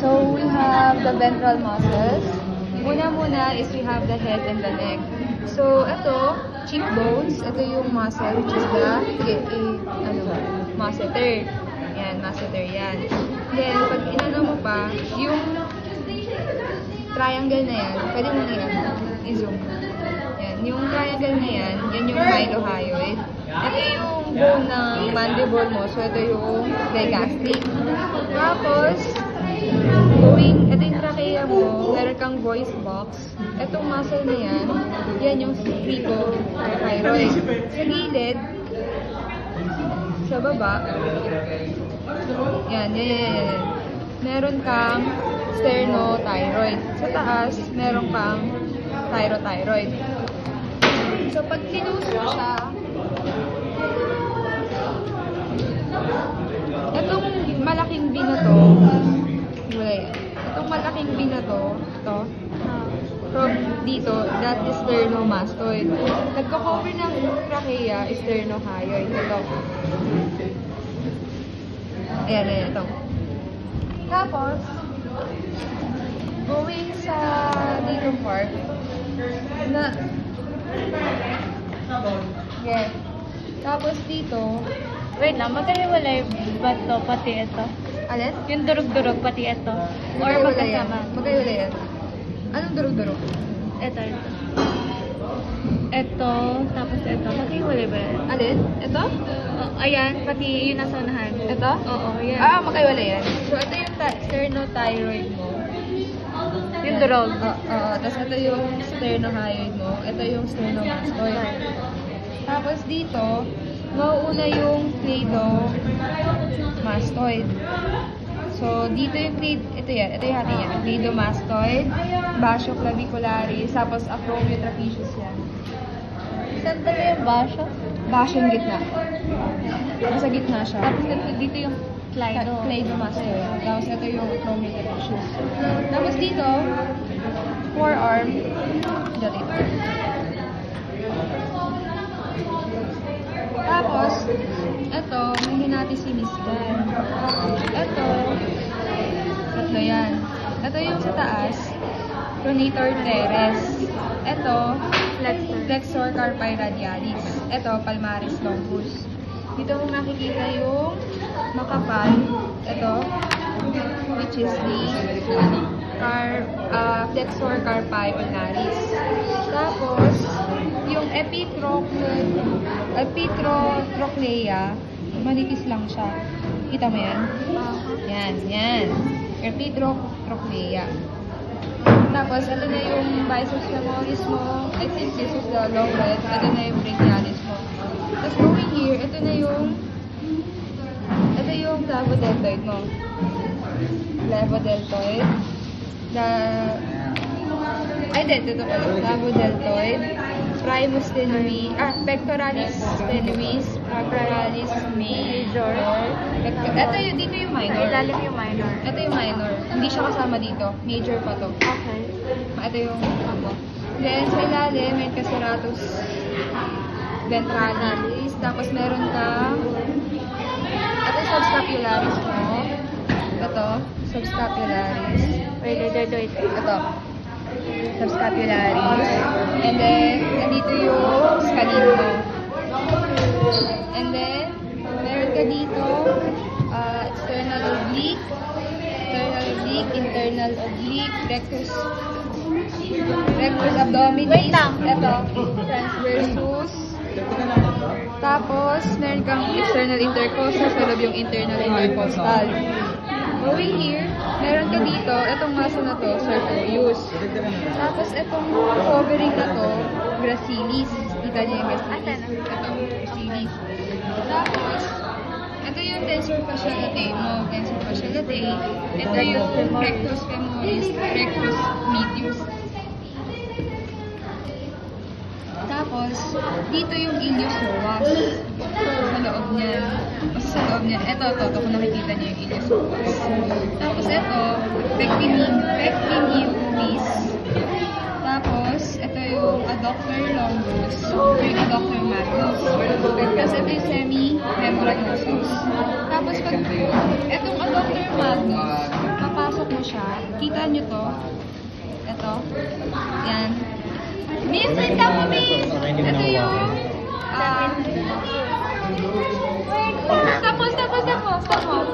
So, we have the ventral muscles. Una-muna is we have the head and the neck. So, ito, cheekbones. Ito yung muscle, which is the masseter. Yan, masseter yan. Then, pag inano mo pa, yung triangle na yan, pwede mo i-zoom. Yan, yung triangle na yan, yan yung mylohyoid. Ito yung bone ng mandible mo, so ito yung digastric. Tapos, ito yung trachea mo, meron kang voice box. Itong muscle na yan, yan yung cricothyroid. Sa gilid, sa baba, yan. Meron kang sternothyroid. Sa taas, meron kang thyroid. So, pag kinus mo siya, itong malaking binato, itong malaking binato, ito, from dito, that is sternomastoid. Nagko-cover ng trachea, sternohyoid. Ito. Ayan, ito. Tapos, going sa dito part, yes. Tapos dito, wait lang, magkahiwalay ba ito, pati ito? Alin? Yung durug-durug, pati ito. Or magkasama? Magkahiwalay yan. Anong durug-durug? Ito. Ito, tapos ito. Magkahiwalay ba yan? Alin? Ito? Ayan, pati yung nasa unahan. Ito? Oo, yan. Magkahiwalay yan. So, ito yung sternothyroid mo. Yung durog. Tapos ito yung sternohyoid mo. Ito yung sternomastoid. Tapos dito, mauuna yung cladomastoid. So, dito yung ito yan. Ito yung hati niya. Cladomastoid, basio-clavicularis, tapos acromiotrapezius yan. Saan talaga yung basyo? Basio yung gitna. Nasa gitna siya. Tapos dito yung cladomastoid. Tapos ito yung acromiotrapezius. Tapos dito, forearm. Dito. Tapos, ito, may hinatisimis dyan. Ito, tatlo yan. Ito yung sa taas, pronator teres. Ito, flexor carpi radialis. Ito, palmaris longus. Dito mo makikita yung makapal. Ito, which is the flexor carpi ulnaris. Tapos, yung epitrochlea, manipis lang siya. Kita mo yan? Yan. Epitrochlea. Tapos, ito na yung biceps femoris mo. I think this is the long leg. Ito na yung brachialis mo. Tapos, going here, ito yung levodeltoid mo. Levodeltoid. Ito pala. Levodeltoid. Primus tenuis, pectoralis tenuis, pectoralis major. Dito yung minor. Ilalim yung minor. Ito yung minor. Hindi siya kasama dito. Major pa to. Okay. Ito yung Then, sa ilalim, may serratus ventralis. Tapos, meron ka ito subscapularis mo. Ito, subscapularis. Ito. Subscapularis. And then, nandito yung scalene mo. And then, meron ka dito, external oblique, internal oblique, rectus abdominis. Wait lang. Ito, transversus. Tapos, meron kang external intercostal, sa loob yung internal intercostal. Going here, meron ka dito, itong muscle na to, sartorius. Tapos, itong covering na to, gracilis. Kita niyo yung gracilis. Ito, gracilis. Tapos, ito yung tensor fasciolatae mo. Tensor fasciolatae. Ito yung rectus femoris, rectus medius. Tapos, dito yung ilius psoas. Sa loob niya. Sa loob niya. Ito, kung nakikita niyo yung ilius psoas. Tapos, ito, pectinis. Tapos, ito yung adductor longus. Yung adductor magnus. Tapos, ito yung semimembranosus. Tapos, pag itong adductor magnus, papasok mo siya siya. Kita nyo to. Ito. Yan. Miss, wait lang mo, Miss! Ito yung... Stop mo.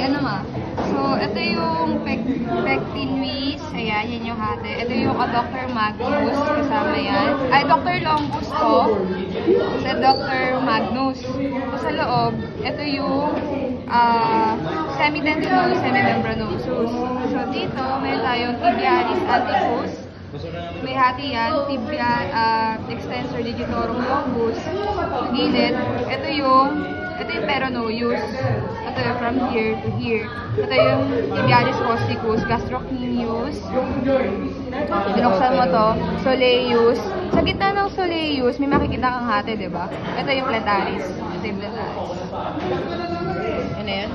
Ano ma? So, ito yung pectinvis. Ayan, yan yung hati. Ito yung Dr. Magnus. Kasama yan. Ay, Dr. Longus to. Sa Dr. Magnus. So, sa loob, ito yung semi-tendinosus, semi-membranosus. So, dito, may tayong tibialis anticus. May hati yan, tibia, extensor digitorum longus. Sa gilid, ito yung peroneus. Ito yung from here to here. Ito yung tibialis costicus, gastrocnemius. Binuksan mo to, soleus. Sa gitna ng soleus, may makikita kang hati, di ba? Ito yung plantaris. Ito yung plantaris. Ano yan?